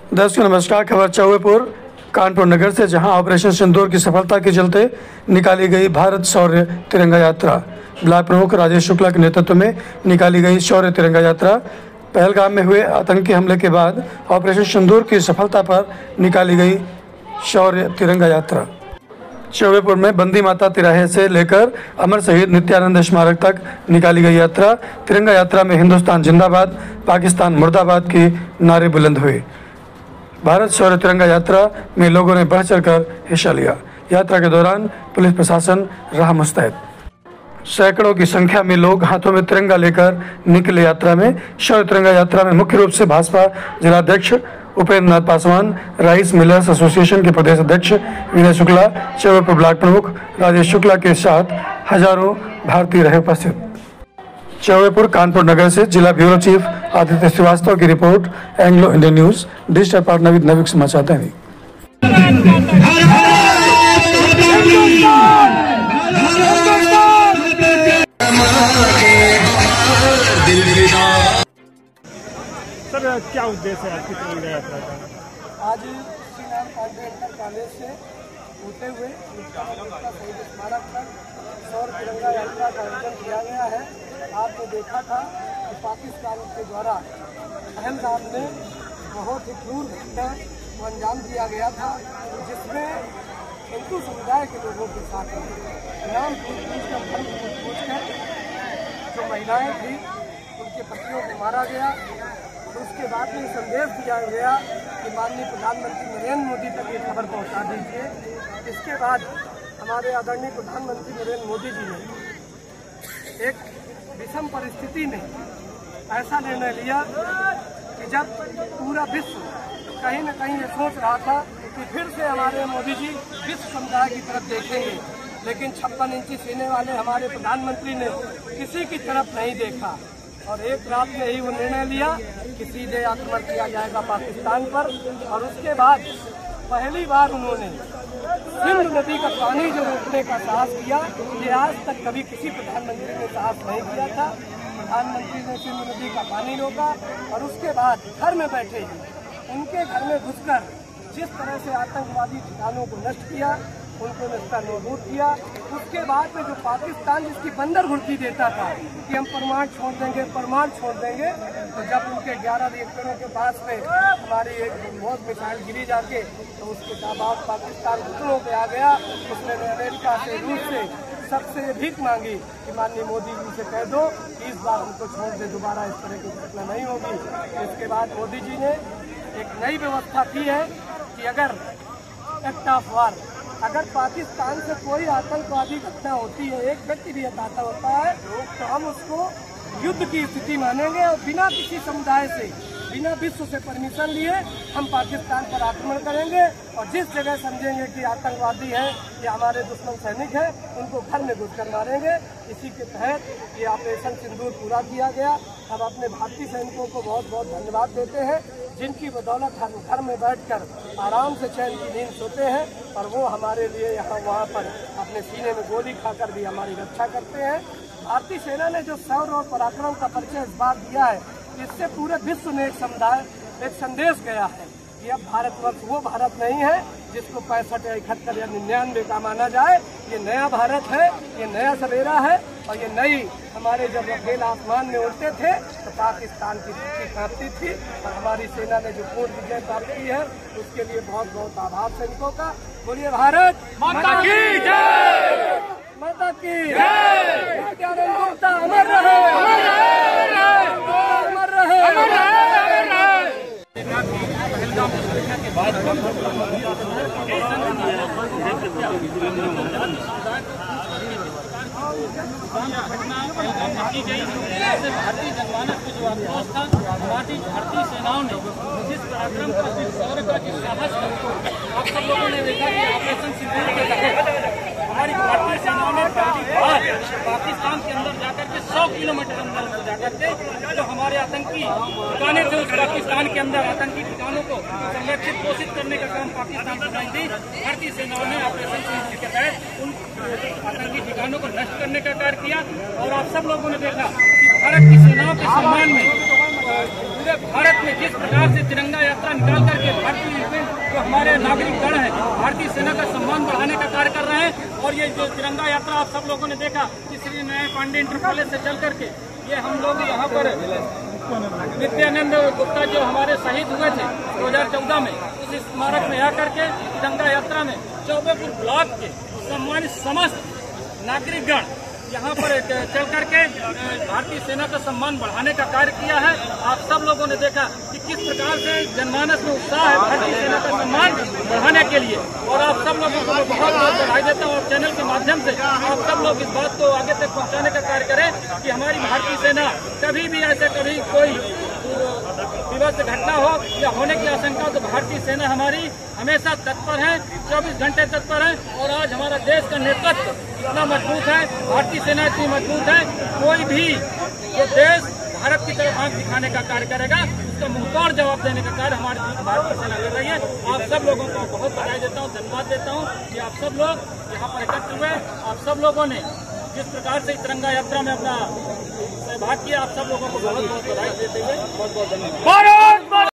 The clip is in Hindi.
दर्शकों नमस्कार। खबर चौबेपुर कानपुर नगर से, जहां ऑपरेशन सिंदूर की सफलता के चलते निकाली गई भारत शौर्य तिरंगा यात्रा। ब्लॉक प्रमुख राजेश शुक्ला के नेतृत्व में निकाली गई शौर्य तिरंगा यात्रा पहलगाम में हुए आतंकी हमले के बाद ऑपरेशन सिंदूर की सफलता पर निकाली गई शौर्य तिरंगा यात्रा। चौबेपुर में बंदी माता तिराहे से लेकर अमर शहीद नित्यानंद स्मारक तक निकाली गई यात्रा। तिरंगा यात्रा में हिंदुस्तान जिंदाबाद, पाकिस्तान मुर्दाबाद के नारे बुलंद हुए। भारत शौर्य तिरंगा यात्रा में लोगों ने बढ़ चढ़कर हिस्सा लिया। यात्रा के दौरान पुलिस प्रशासन रहा मुस्तैद। सैकड़ों की संख्या में लोग हाथों में तिरंगा लेकर निकले यात्रा में। शौर्य तिरंगा यात्रा में मुख्य रूप से भाजपा जिलाध्यक्ष Upendra Nath Paswan, rice millers association के प्रदेश अध्यक्ष विनय शुक्ला, चौबेपुर ब्लॉक प्रमुख राजेश शुक्ला के साथ हजारों भारतीय रहे उपस्थित। चौबेपुर कानपुर नगर से जिला ब्यूरो चीफ आदित्य श्रीवास्तव की report. Anglo Indian news, digital partner with नवीक समाचार दैनिक। सर, क्या उद्देश्य है आपकी तिरंगा यात्रा का? आज श्री राम इंटर कॉलेज से होते हुए शहीद स्मारक तक शौर्य तिरंगा यात्रा का आयोजन किया गया है। आपने देखा था कि पाकिस्तान के द्वारा पहलगाम में बहुत ही क्रूर घटना को अंजाम दिया गया था, जिसमें हिंदू समुदाय के लोगों के साथ नाम पूछकर धर्म पूछकर जो महिलाएं थी उनके पतियों को मारा गया। तो उसके बाद में संदेश दिया गया कि माननीय प्रधानमंत्री नरेंद्र मोदी तक ये खबर पहुंचा दीजिए। इसके बाद हमारे आदरणीय प्रधानमंत्री नरेंद्र मोदी जी ने एक विषम परिस्थिति में ऐसा निर्णय लिया कि जब पूरा विश्व कहीं न कहीं ये सोच रहा था कि फिर से हमारे मोदी जी विश्व समुदाय की तरफ देखेंगे, लेकिन 56 इंची सीने वाले हमारे प्रधानमंत्री ने किसी की तरफ नहीं देखा और एक रात में ही वो निर्णय लिया कि सीधे आक्रमण किया जाएगा पाकिस्तान पर। और उसके बाद पहली बार उन्होंने सिंधु नदी का पानी जो रोकने का साहस किया, ये आज तक कभी किसी प्रधानमंत्री ने साहस नहीं किया था। प्रधानमंत्री ने सिंधु नदी का पानी रोका और उसके बाद घर में बैठे उनके घर में घुसकर जिस तरह से आतंकवादी ठिकानों को नष्ट किया, उनको नष्टा नाबूद किया। उसके बाद में जो पाकिस्तान जिसकी बंदर घुड़की देता था कि हम परमाणु छोड़ देंगे, परमाणु छोड़ देंगे, तो जब उनके 11 रिएक्टरों के पास में हमारी एक बहुत मिसाइल गिरी जाके तो उसके बाद पाकिस्तान घुटनों पे आ गया। उसने अमेरिका से, रूस से सबसे भीख मांगी कि माननीय मोदी जी से कह दो कि इस बार उनको छोड़ दे, दोबारा इस तरह की घटना नहीं होगी। इसके बाद मोदी जी ने एक नई व्यवस्था की है कि अगर एक्ट ऑफ वार, अगर पाकिस्तान से कोई आतंकवादी घटना होती है, एक व्यक्ति भी हताहत होता है, तो हम उसको युद्ध की स्थिति मानेंगे और बिना किसी समुदाय से, बिना विश्व से परमिशन लिए हम पाकिस्तान पर आक्रमण करेंगे और जिस जगह समझेंगे कि आतंकवादी है या हमारे दुश्मन सैनिक हैं, उनको घर में घुसकर मारेंगे। इसी के तहत ये ऑपरेशन सिंदूर पूरा किया गया। हम अपने भारतीय सैनिकों को बहुत बहुत धन्यवाद देते हैं, जिनकी बदौलत हम घर में बैठकर आराम से चैन की नींद सोते हैं और वो हमारे लिए यहाँ वहाँ पर अपने सीने में गोली खाकर भी हमारी रक्षा करते हैं। भारतीय सेना ने जो शौर्य और पराक्रम का परिचय इस बार दिया है, इससे पूरे विश्व में एक संदेश गया है कि अब भारतवर्ष वो भारत नहीं है जिसको 65 या 71 या 99 का माना जाए। ये नया भारत है, ये नया सवेरा है और ये नई हमारे जब रफेल आसमान में उड़ते थे तो पाकिस्तान की स्थिति कांपती थी और हमारी सेना ने जो पूर्ण विजय प्राप्त की है उसके लिए बहुत बहुत आभार सैनिकों का। बोलिए भारत माता की जय, माता की जय, अमर रहे, अमर रहे, अमर रहे, अमर रहे। के बाद की गई ऐसे भारतीय जनमानस को जो आक्रोश था, हमारी भारतीय सेनाओं ने जिस पराक्रम का, जिस शौर्य का, जिस साहस का आप सब लोगों ने देखा कि ऑपरेशन सिंदूर के तहत हमारी भारतीय सेनाओं ने पहली बार पाकिस्तान के अंदर जाकर के 100 किलोमीटर अंदर जाकर के जो हमारे आतंकी ठिकाने थे उस पाकिस्तान के अंदर आतंकी ठिकानों को संरक्षित घोषित करने का काम पाकिस्तान की थी। भारतीय सेनाओं ने ऑपरेशन सिंदूर के तहत उन आतंकी ठिकानों को नष्ट करने का कार्य किया और आप सब लोगों ने देखा कि भारत की सेनाओं के सम्मान में पूरे भारत में जिस प्रकार से तिरंगा यात्रा निकाल करके भारतीय जो हमारे नागरिकगण हैं भारतीय सेना का सम्मान बढ़ाने का कार्य कर रहे हैं। और ये जो तिरंगा यात्रा आप सब लोगों ने देखा कि श्री न्याय पांडे इंटर कॉलेज से चल करके ये हम लोग यहाँ पर नित्यानंद गुप्ता जो हमारे शहीद हुए थे 2014 में उस स्मारक में आकर के तिरंगा यात्रा में चौबेपुर ब्लॉक के सम्मानित समस्त नागरिकगण यहाँ पर चल करके भारतीय सेना का सम्मान बढ़ाने का कार्य किया है। आप सब लोगों ने देखा कि किस प्रकार से जनमानस में उत्साह है भारतीय सेना का सम्मान बढ़ाने के लिए। और आप सब लोगों को बहुत बहुत बधाई देता हूँ और चैनल के माध्यम से आप सब लोग इस बात को आगे तक पहुँचाने का कार्य करें कि हमारी भारतीय सेना कभी भी ऐसे कभी कोई विवश घटना हो या होने की आशंका तो भारतीय सेना हमारी हमेशा तत्पर है, 24 घंटे तत्पर है। और आज हमारा देश का नेतृत्व इतना मजबूत है, भारतीय सेना इतनी मजबूत है, कोई भी जो देश भारत की तरफ आंख दिखाने का कार्य करेगा उसका मुंहतोड़ जवाब देने का कार्य हमारी भारतीय सेना कर रही है। आप सब लोगों को बहुत बधाई देता हूँ, धन्यवाद देता हूँ कि आप सब लोग यहाँ पर एकत्र हुए। आप सब लोगों ने जिस प्रकार से तिरंगा यात्रा में अपना सहभाग किया, आप सब लोगों को बहुत बहुत बधाई देते हुए बहुत बहुत धन्यवाद।